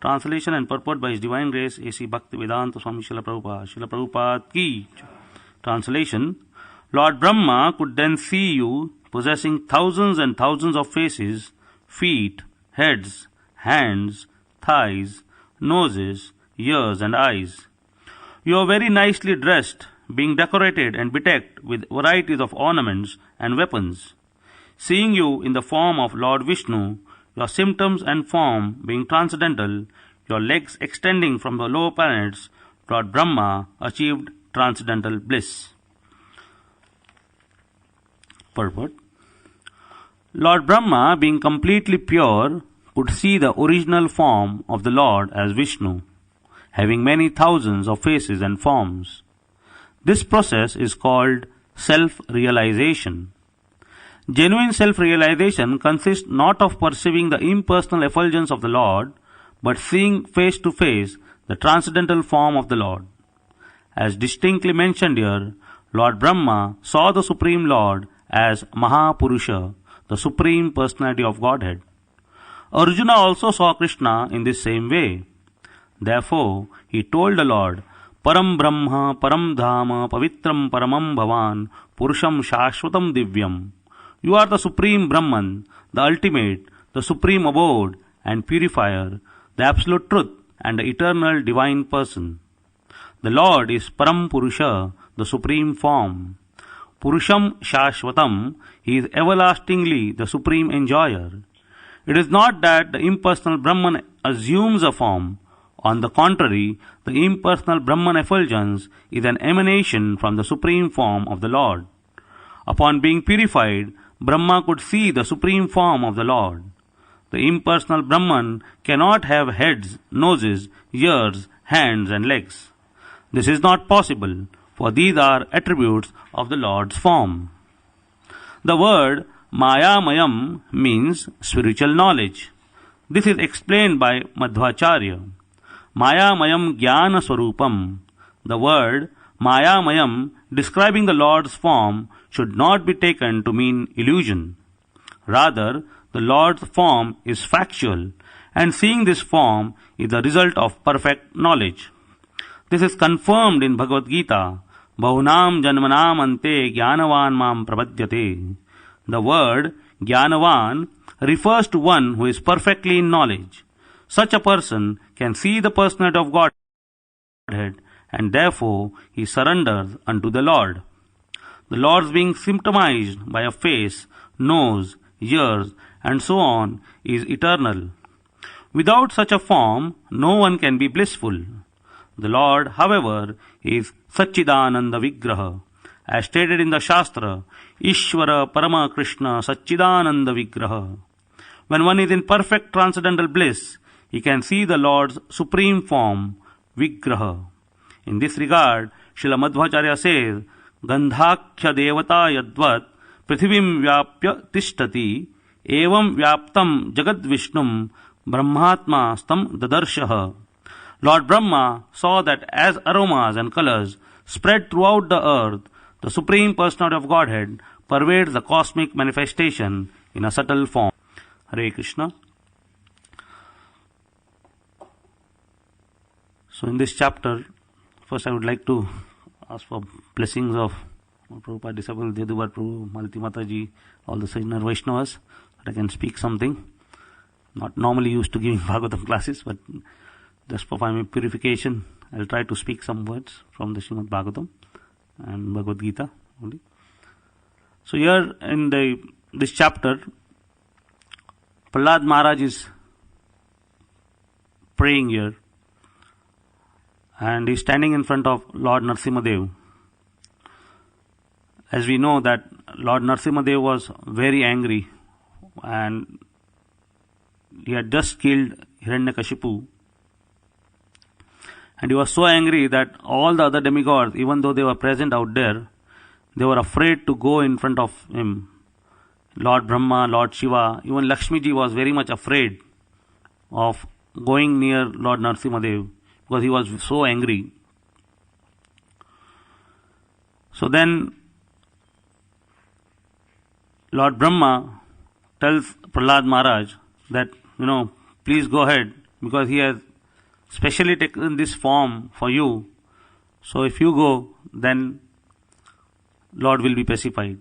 Translation and purport by His Divine Grace A.C. Bhaktivedanta Swami Srila Prabhupada. Srila Prabhupada ki. Translation. Lord Brahma could then see you possessing thousands and thousands of faces, feet, heads, hands, thighs, noses, ears and eyes. You are very nicely dressed, being decorated and bedecked with varieties of ornaments and weapons. Seeing you in the form of Lord Vishnu, your symptoms and form being transcendental, your legs extending from the lower planets, Lord Brahma achieved transcendental bliss. Purport. Lord Brahma, being completely pure, could see the original form of the Lord as Vishnu, having many thousands of faces and forms. This process is called self-realization. Genuine self-realization consists not of perceiving the impersonal effulgence of the Lord, but seeing face to face the transcendental form of the Lord. As distinctly mentioned here, Lord Brahma saw the Supreme Lord as Mahapurusha, the Supreme Personality of Godhead. Arjuna also saw Krishna in this same way. Therefore, he told the Lord, Param Brahma, Param Dhama, Pavitram Paramam Bhavan, Purusham Shashvatam Divyam. You are the Supreme Brahman, the Ultimate, the Supreme Abode and Purifier, the Absolute Truth and the Eternal Divine Person. The Lord is Param Purusha, the Supreme Form. Purusham Shashvatam, He is everlastingly the Supreme Enjoyer. It is not that the impersonal Brahman assumes a form. On the contrary, the impersonal Brahman effulgence is an emanation from the Supreme Form of the Lord. Upon being purified, Brahma could see the Supreme Form of the Lord. The impersonal Brahman cannot have heads, noses, ears, hands and legs. This is not possible, for these are attributes of the Lord's form. The word Mayamayam means spiritual knowledge. This is explained by Madhvacharya. Mayamayam Jnana Swarupam. The word Mayamayam, describing the Lord's form, should not be taken to mean illusion. Rather, the Lord's form is factual, and seeing this form is the result of perfect knowledge. This is confirmed in Bhagavad Gita, Bahunam Janmanam Ante Jnanavan Mam Prapadyate. The word Jnanavan refers to one who is perfectly in knowledge. Such a person can see the personality of Godhead, and therefore he surrenders unto the Lord. The Lord's being symptomized by a face, nose, ears, and so on is eternal. Without such a form, no one can be blissful. The Lord, however, is Satchidananda Vigraha. As stated in the Shastra, Ishvara Parama Krishna Satchidananda Vigraha. When one is in perfect transcendental bliss, he can see the Lord's supreme form, Vigraha. In this regard, Srila Madhvacharya says, Gandhakhya devata yadvat prithivim vyapya tishtati evam vyaptam jagad vishnum brahmatma stam dadarshaha. Lord Brahma saw that as aromas and colors spread throughout the earth, the Supreme Personality of Godhead pervades the cosmic manifestation in a subtle form. Hare Krishna. So in this chapter, first I would like to ask for blessings of Prabhupada disciple Dedubar Prabhu, Malati Mataji, all the Sajnar Vaishnavas, that I can speak something. Not normally used to giving Bhagavatam classes, but just for my purification, I'll try to speak some words from the Srimad Bhagavatam and Bhagavad Gita only. So here in this chapter, Prahlad Maharaj is praying here, and he's standing in front of Lord Narasimhadev. As we know that Lord Narasimhadev was very angry, and he had just killed Hiranyakashipu. And he was so angry that all the other demigods, even though they were present out there, they were afraid to go in front of him. Lord Brahma, Lord Shiva, even Lakshmiji was very much afraid of going near Lord Narasimhadev because he was so angry. So then Lord Brahma tells Prahlad Maharaj that, please go ahead, because he has specially taken this form for you. So if you go, then Lord will be pacified.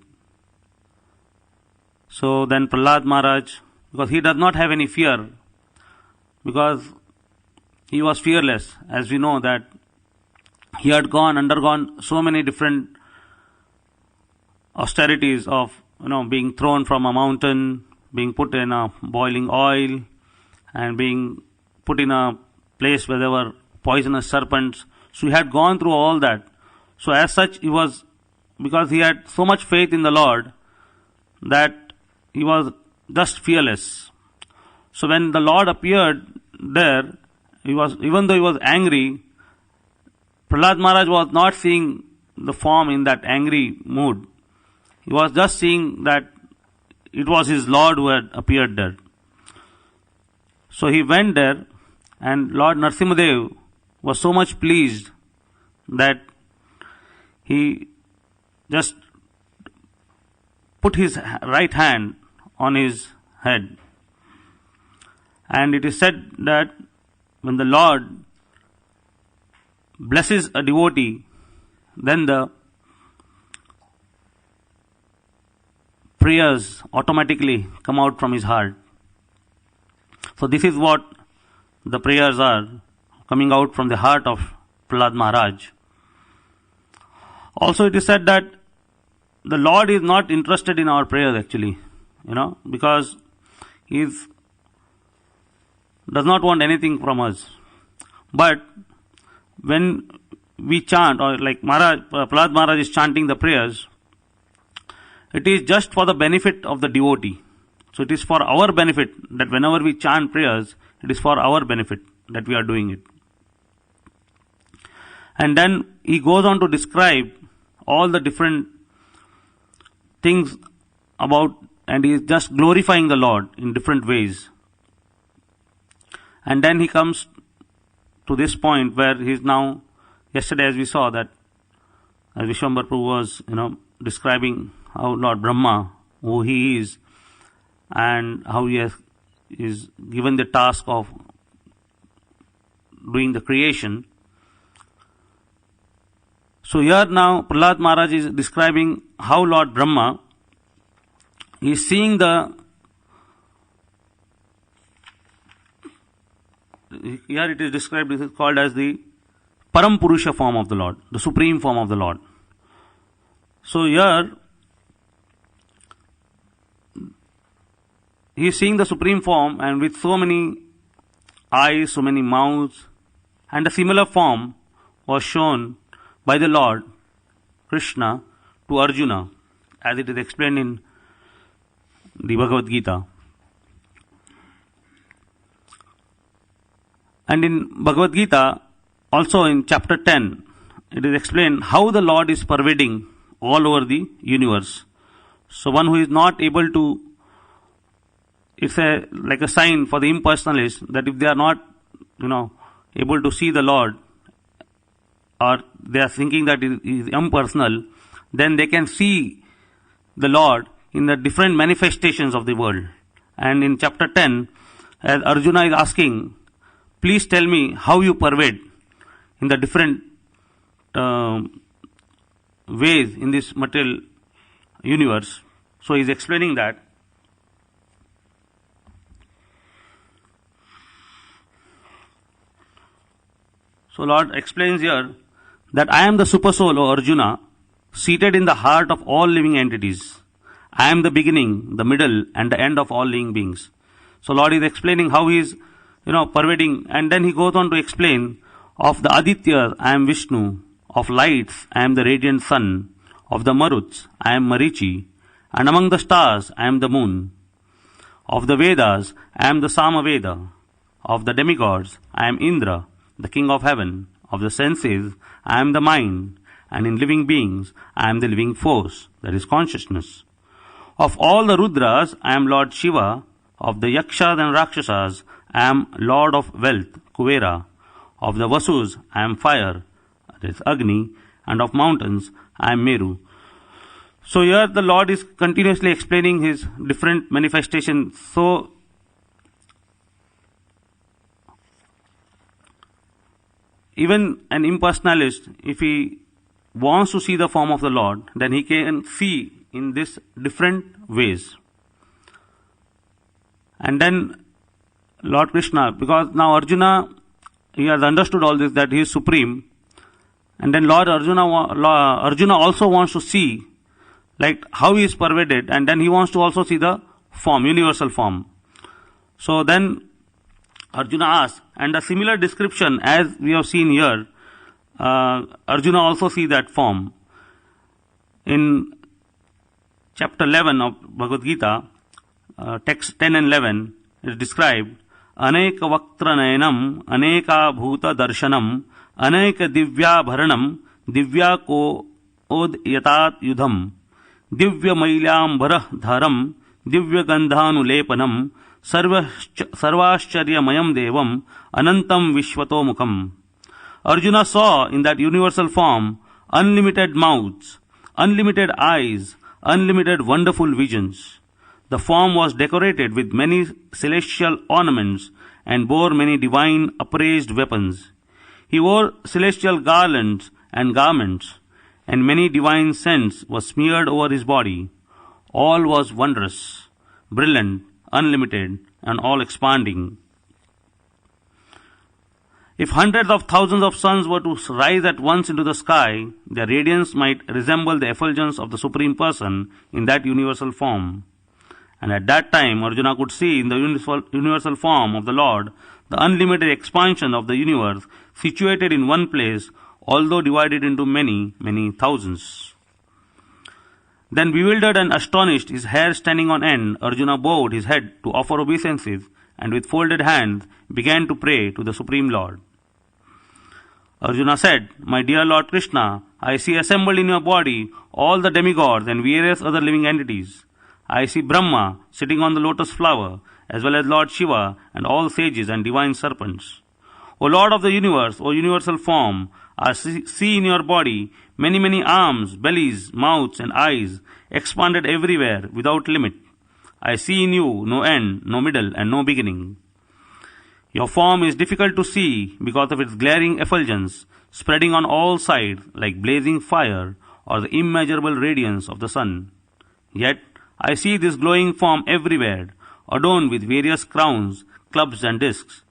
So then Prahlad Maharaj, because he does not have any fear, because he was fearless, as we know that he had undergone so many different austerities of, being thrown from a mountain, being put in a boiling oil, and being put in a place where there were poisonous serpents. So he had gone through all that. So as such, because he had so much faith in the Lord, that he was just fearless. So when the Lord appeared there, even though he was angry, Prahlad Maharaj was not seeing the form in that angry mood. He was just seeing that it was his Lord who had appeared there. So he went there, and Lord Narasimhadev was so much pleased that he just put his right hand on his head. And it is said that when the Lord blesses a devotee, then the prayers automatically come out from his heart. So this is what the prayers are, coming out from the heart of Prahlad Maharaj. Also it is said that the Lord is not interested in our prayers actually, because He does not want anything from us. But when we chant, or like Prahlad Maharaj is chanting the prayers, it is just for the benefit of the devotee. So it is for our benefit that whenever we chant prayers, it is for our benefit that we are doing it. And then he goes on to describe all the different things about, and he is just glorifying the Lord in different ways. And then he comes to this point where he is now, yesterday as we saw that, as Vishwambar Prabhu was, describing how Lord Brahma, who he is, and how he is given the task of doing the creation. So here now Prahlad Maharaj is describing how Lord Brahma is seeing here it is described, this is called as the Param Purusha form of the Lord, the supreme form of the Lord. So here he is seeing the supreme form, and with so many eyes, so many mouths, and a similar form was shown by the Lord Krishna to Arjuna, as it is explained in the Bhagavad Gita. And in Bhagavad Gita, also in chapter 10, it is explained how the Lord is pervading all over the universe. So one who is not able to, it's like a sign for the impersonalists that if they are not, able to see the Lord, or they are thinking that it is impersonal, then they can see the Lord in the different manifestations of the world. And in chapter 10, as Arjuna is asking, please tell me how you pervade in the different ways in this material universe. So he is explaining that. So Lord explains here that I am the super soul, O Arjuna, seated in the heart of all living entities. I am the beginning, the middle, and the end of all living beings. So Lord is explaining how he is, pervading, and then he goes on to explain of the Adityas, I am Vishnu, of lights, I am the radiant sun, of the Maruts, I am Marichi, and among the stars, I am the moon. Of the Vedas, I am the Samaveda. Of the demigods, I am Indra, the king of heaven. Of the senses, I am the mind, and in living beings, I am the living force, that is consciousness. Of all the Rudras, I am Lord Shiva. Of the Yakshas and Rakshasas, I am Lord of wealth, Kuvera. Of the Vasus, I am fire, that is Agni, and of mountains, I am Meru. So here the Lord is continuously explaining his different manifestations. So even an impersonalist, if he wants to see the form of the Lord, then he can see in this different ways. And then Lord Krishna, because now Arjuna, he has understood all this, that he is supreme, and then Lord Arjuna also wants to see like how he is pervaded, and then he wants to also see the form, universal form. So then Arjuna asks, and a similar description as we have seen here, Arjuna also see that form. In chapter 11 of Bhagavad Gita, text 10 and 11 is described, Aneka Vaktra Nayanam, Aneka Bhuta Darshanam, Aneka Divya Bharanam, Divya Ko Od Yatat Yudham, Divya Mailyam Bharah Dharam, Divya Gandhanu Lepanam, Sarvashcharya Mayam Devam, Anantam Vishwato Mukham. Arjuna saw in that universal form unlimited mouths, unlimited eyes, unlimited wonderful visions. The form was decorated with many celestial ornaments and bore many divine upraised weapons. He wore celestial garlands and garments, and many divine scents were smeared over his body. All was wondrous, brilliant, unlimited, and all expanding. If hundreds of thousands of suns were to rise at once into the sky, their radiance might resemble the effulgence of the Supreme Person in that universal form. And at that time, Arjuna could see in the universal form of the Lord the unlimited expansion of the universe situated in one place, although divided into many, many thousands. Then bewildered and astonished, his hair standing on end, Arjuna bowed his head to offer obeisances, and with folded hands began to pray to the Supreme Lord. Arjuna said, My dear Lord Krishna, I see assembled in your body all the demigods and various other living entities. I see Brahma sitting on the lotus flower, as well as Lord Shiva and all sages and divine serpents. O Lord of the universe, O universal form, I see in your body many, many arms, bellies, mouths and eyes, expanded everywhere without limit. I see in you no end, no middle and no beginning. Your form is difficult to see because of its glaring effulgence, spreading on all sides like blazing fire or the immeasurable radiance of the sun. Yet I see this glowing form everywhere, adorned with various crowns, clubs and discs.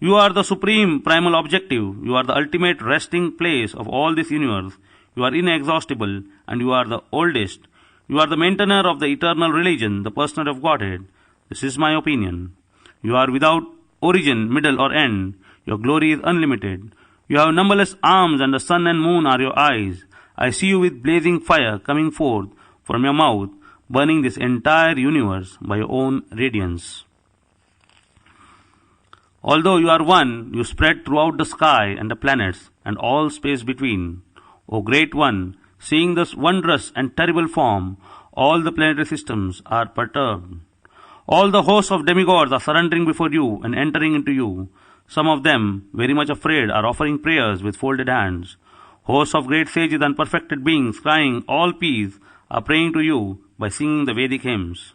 You are the supreme primal objective. You are the ultimate resting place of all this universe. You are inexhaustible, and you are the oldest. You are the maintainer of the eternal religion, the personhood of Godhead. This is my opinion. You are without origin, middle or end. Your glory is unlimited. You have numberless arms, and the sun and moon are your eyes. I see you with blazing fire coming forth from your mouth, burning this entire universe by your own radiance. Although you are one, you spread throughout the sky and the planets and all space between. O Great One, seeing this wondrous and terrible form, all the planetary systems are perturbed. All the hosts of demigods are surrendering before you and entering into you. Some of them, very much afraid, are offering prayers with folded hands. Hosts of great sages and perfected beings, crying, All peace, are praying to you by singing the Vedic hymns.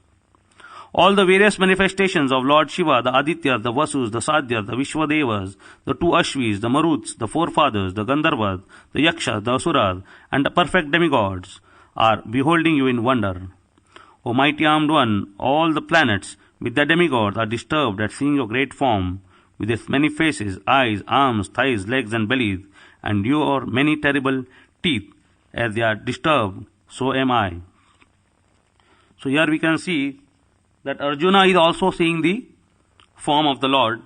All the various manifestations of Lord Shiva, the Adityas, the Vasus, the Sadhyas, the Vishwadevas, the two Ashvis, the Maruts, the forefathers, the Gandharvas, the Yakshas, the Asuras, and the perfect demigods are beholding you in wonder. O mighty armed one, all the planets with their demigods are disturbed at seeing your great form, with its many faces, eyes, arms, thighs, legs, and bellies, and your many terrible teeth. As they are disturbed, so am I. So here we can see that Arjuna is also seeing the form of the Lord,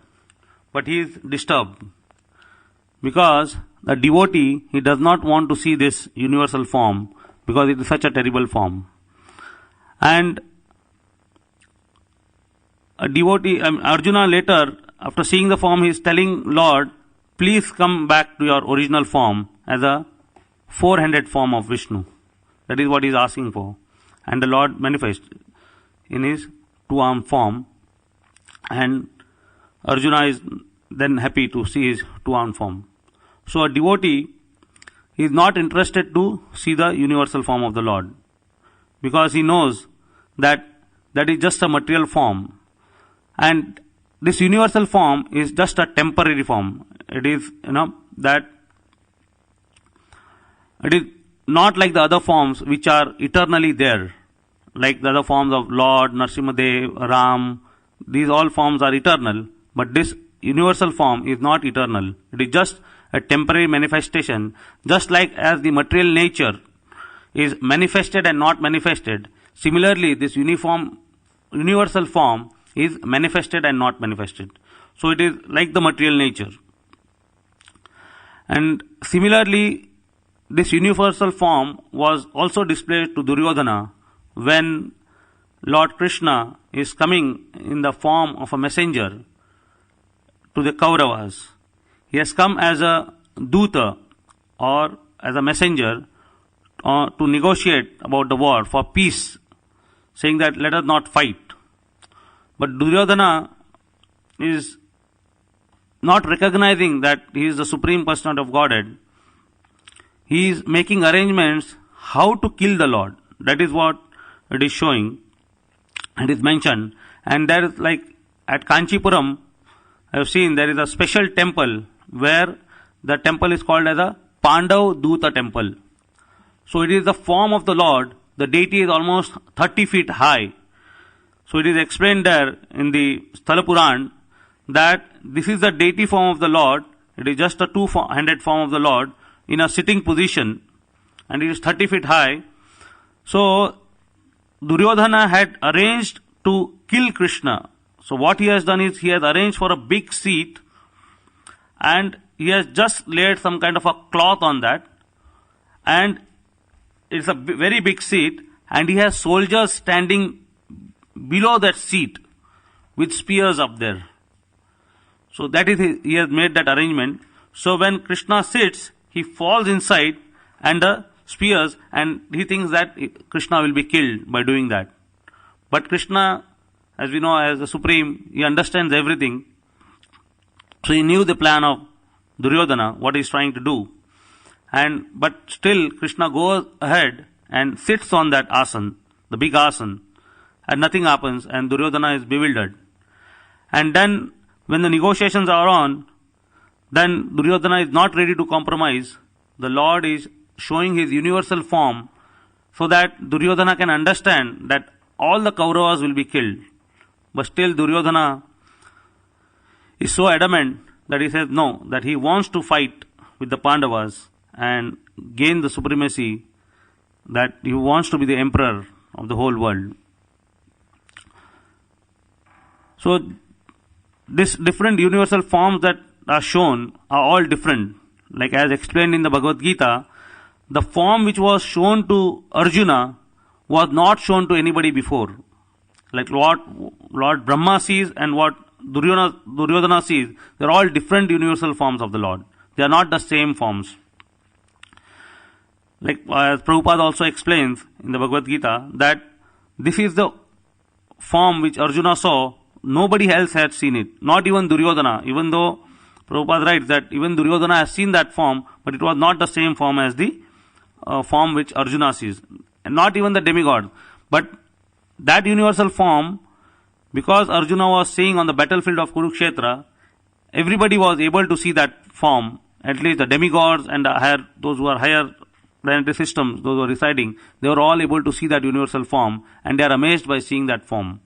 but he is disturbed. Because the devotee, he does not want to see this universal form, because it is such a terrible form. And a devotee, Arjuna later, after seeing the form, he is telling Lord, please come back to your original form as a four-handed form of Vishnu. That is what he is asking for. And the Lord manifests in his two-armed form, and Arjuna is then happy to see his two-armed form. So a devotee is not interested to see the universal form of the Lord, because he knows that that is just a material form, and this universal form is just a temporary form. It is, that it is not like the other forms which are eternally there, like the other forms of Lord, Narsimhadev, Ram. These all forms are eternal, but this universal form is not eternal. It is just a temporary manifestation, just like as the material nature is manifested and not manifested. Similarly, this universal form is manifested and not manifested. So it is like the material nature. And similarly, this universal form was also displayed to Duryodhana when Lord Krishna is coming in the form of a messenger to the Kauravas. He has come as a Duta or as a messenger to negotiate about the war for peace, saying that let us not fight. But Duryodhana is not recognizing that he is the Supreme Personality of Godhead. He is making arrangements how to kill the Lord. That is what it is showing. It is mentioned. And there is like at Kanchipuram, I have seen there is a special temple where the temple is called as a Pandav Duta temple. So it is the form of the Lord. The deity is almost 30 feet high. So it is explained there in the Sthala Puran that this is the deity form of the Lord. It is just a two-handed form of the Lord in a sitting position, and it is 30 feet high. So Duryodhana had arranged to kill Krishna. So what he has done is he has arranged for a big seat, and he has just laid some kind of a cloth on that, and it's a very big seat, and he has soldiers standing below that seat with spears up there. So that is he has made that arrangement. So when Krishna sits, he falls inside and the spears, and he thinks that Krishna will be killed by doing that. But Krishna, as we know, as the Supreme, he understands everything. So he knew the plan of Duryodhana, what he is trying to do. But still Krishna goes ahead and sits on that asan, the big asan, and nothing happens, and Duryodhana is bewildered. And then when the negotiations are on, then Duryodhana is not ready to compromise. The Lord is showing his universal form so that Duryodhana can understand that all the Kauravas will be killed. But still Duryodhana is so adamant that he says no, that he wants to fight with the Pandavas and gain the supremacy, that he wants to be the emperor of the whole world. So these different universal forms that are shown are all different. Like as explained in the Bhagavad Gita, the form which was shown to Arjuna was not shown to anybody before. Like what Lord Brahma sees and what Duryodhana sees, they are all different universal forms of the Lord. They are not the same forms. Like as Prabhupada also explains in the Bhagavad Gita, that this is the form which Arjuna saw. Nobody else had seen it, not even Duryodhana, even though Prabhupada writes that even Duryodhana has seen that form, but it was not the same form as the form which Arjuna sees, and not even the demigod. But that universal form, because Arjuna was seeing on the battlefield of Kurukshetra, everybody was able to see that form, at least the demigods and those who are higher planetary systems, those who are residing, they were all able to see that universal form, and they are amazed by seeing that form.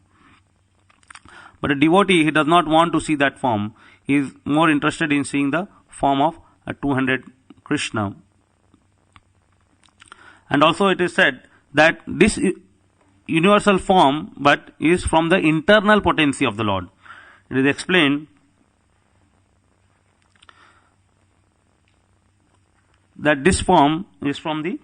But a devotee, he does not want to see that form. He is more interested in seeing the form of a two-handed Krishna. And also it is said that this universal form but is from the internal potency of the Lord. It is explained that this form is from the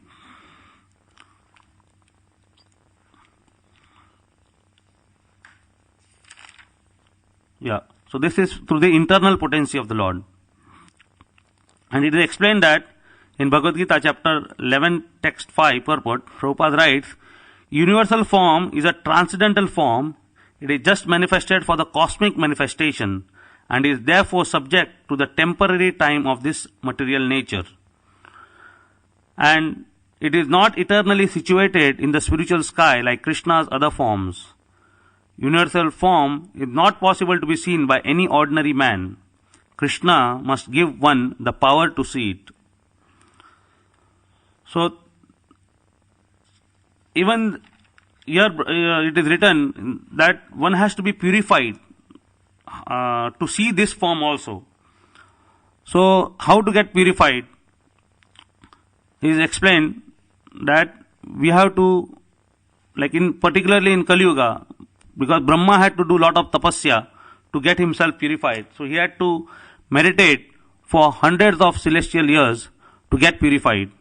so this is through the internal potency of the Lord. And it is explained that in Bhagavad Gita chapter 11 text 5 purport, Prabhupada writes, universal form is a transcendental form. It is just manifested for the cosmic manifestation and is therefore subject to the temporary time of this material nature. And it is not eternally situated in the spiritual sky like Krishna's other forms. Universal form is not possible to be seen by any ordinary man. Krishna must give one the power to see it. So, even here it is written that one has to be purified to see this form also. So, how to get purified? It is explained that we have to, like particularly in Kali Yuga, because Brahma had to do lot of tapasya to get himself purified. So he had to meditate for hundreds of celestial years to get purified.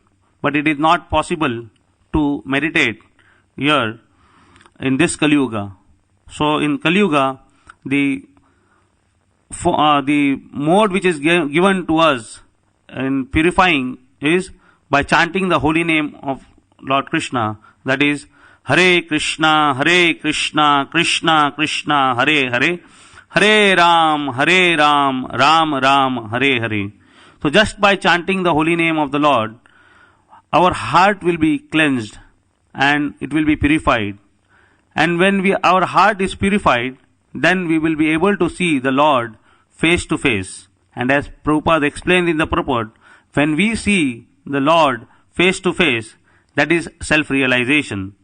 But it is not possible to meditate here in this Kali Yuga. So in Kali Yuga, the mode which is given to us in purifying is by chanting the holy name of Lord Krishna, that is Hare Krishna, Krishna Krishna, Hare Hare, Hare Ram, Ram Ram, Hare Hare. So just by chanting the holy name of the Lord, our heart will be cleansed and it will be purified. And when our heart is purified, then we will be able to see the Lord face to face. And as Prabhupada explained in the purport, when we see the Lord face to face, that is self-realization.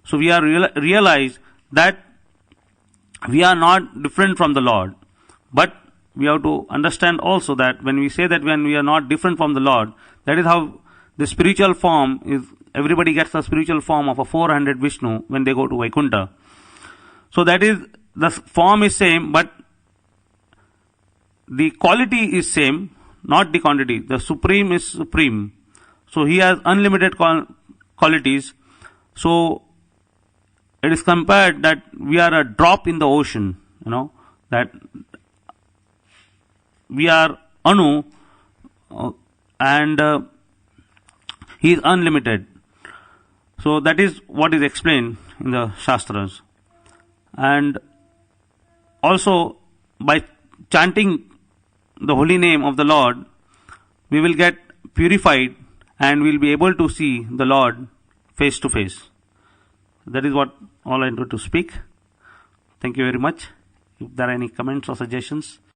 So we are realize that we are not different from the Lord. But we have to understand also that when we say that when we are not different from the Lord, that is how the spiritual form is, everybody gets the spiritual form of a 400 Vishnu when they go to Vaikuntha. So that is, the form is same, but the quality is same, not the quantity. The Supreme is Supreme. So he has unlimited qualities. So it is compared that we are a drop in the ocean, that we are Anu and he is unlimited. So that is what is explained in the Shastras. And also by chanting the holy name of the Lord, we will get purified and we will be able to see the Lord face to face. That is what all I wanted to speak. Thank you very much. If there are any comments or suggestions.